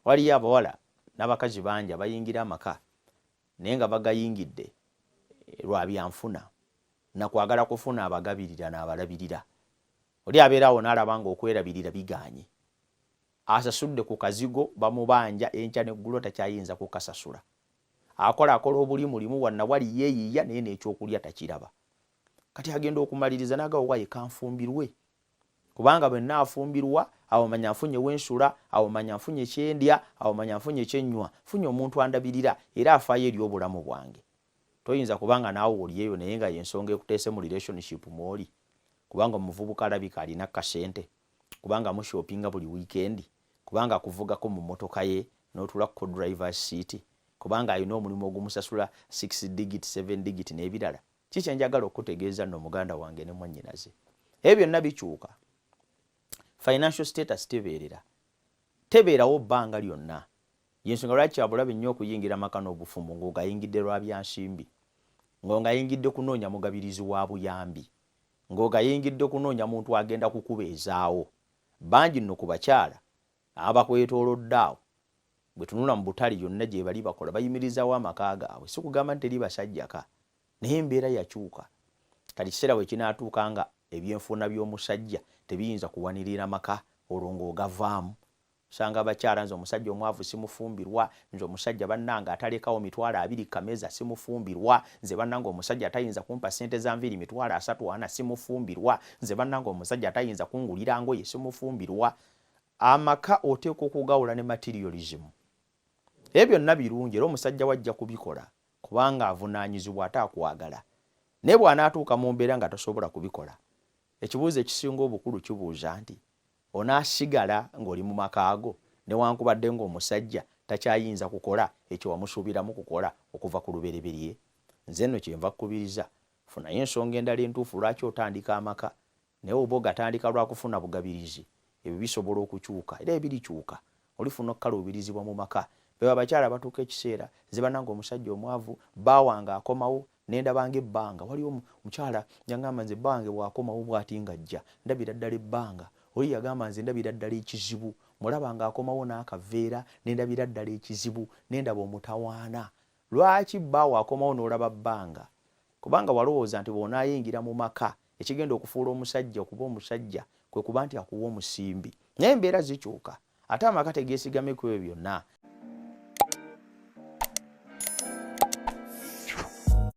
waliyo abawala n'abakazi bangi abayingira amaka naye nga bagayingidde lwa byanfuna na kwagala kufuna abagabirira n'abalabirira. Oli abeerawo n'alaba nga okwerabirira biganye, asasudde ku kazigo bamubanja enkya n'eggulo takyayinza kukasasula. Akola obuli mulimu wanna wali yeeyiya naye n'ekyokulya takiraba. Kati agenda okumaliriza n'agawo waye kanfumbirwe, kubanga bwe naafumbirwa awo manya nfunye wensula, awo manya nfunye kyendya, awo manya nfunye kyennywa, funye omuntu andabirira era afaayo eri obulamu bwange. Toyinza kubanga naawe oliyeyo naye nga yensonga ekuteese mu relationship mwoli, kubanga omuvubuka alabika alina kasente, kubanga mushopinga buli weekend, kubanga kuvugako mu motoka ye n'otula ku driver's seat, kubanga alina omulimu ogumusasula 6 digit 7 digit n'ebirala. Kiki njagala okutegeeza nno muganda wange ne mwannyinaze, ebyo byonna bikyuka. Financial status tebeerawo bbanga lyonna. Yensonga lwaki abulabe nnyo okuyingira maka n'obufumu ng'ogayingidde lwa bya nsimbi, ng'ogayingidde kunoonya mugabirizi wa buyambi, ng'ogayingidde kunoonya muntu agenda kukubeezaawo. Bangi nno ku bakyala abakwetoolodde awo bwe tunula mu butali yonna gye bali bakola bayimirizaawo amaka gaabwe. Si kugamba nti teri basajjaka, naye embeera yakyuka. Kati kiseera bwe kinaatuuka nga ebyenfuna by'omusajja tebiyinza kuwanirira maka, olwo ng'ogavaamu. Osanga abakyala nze omusajja omwavu simufumbirwa, nze omusajja bannanga atalekawo mitwalo 2 kameza simufumbirwa, nze bannanga omusajja atayinza kumpa ssente za nviiri mitwalo 3 simufumbirwa, nze bannanga omusajja atayinza kungulira ngoye simufumbirwa. Amaka oteeka okugawula ne materialism. Ebyo byonna birungi era omusajja wajja kubikola kubanga avunaanyizibwa ate akwagala. Naye bw'anaatuuka mu mbeera nga tasobola kubikola, ekibuuzo ekisinga obukulu kibuuza nti onaasigala ng'oli mu maka ago newankubadde ng'omusajja takyayinza kukola ekyo wamusuubiramu kukola okuva ku lubereberye. Nze nno kyenva kkubiriza, funayo ensonga endala entuufu lwaki otandika amaka, naye oba ogatandika lwa kufuna bugabirizi. Ebyo bisobola okukyuka era ebirikyuka, olifuna okukaluubirizibwa mu maka. Beba abakyala batuuka ekiseera nze bannanga omusajja omwavu baawanga akomawo nendabanga ebbanga. Waliwo omukyala yangamba nze bbange bw'akomawo bw'ati ng'ajja ndabira ddala ebbanga. Oli yagamba nze ndabira ddala ekizibu, mulaba ng'akomawo n'akaveera nendabira ddala ekizibu, nendaba omutawaana. Lwaki bbaawo akomawo n'olaba bbanga? Kubanga walowooza nti bw'onaayingira mu maka ekigenda okufuula omusajja okuba omusajja kwe kuba nti akuwa omusimbi. Naye embeera zikyuka, ate amaka tegeesigame ku ebyo byonna.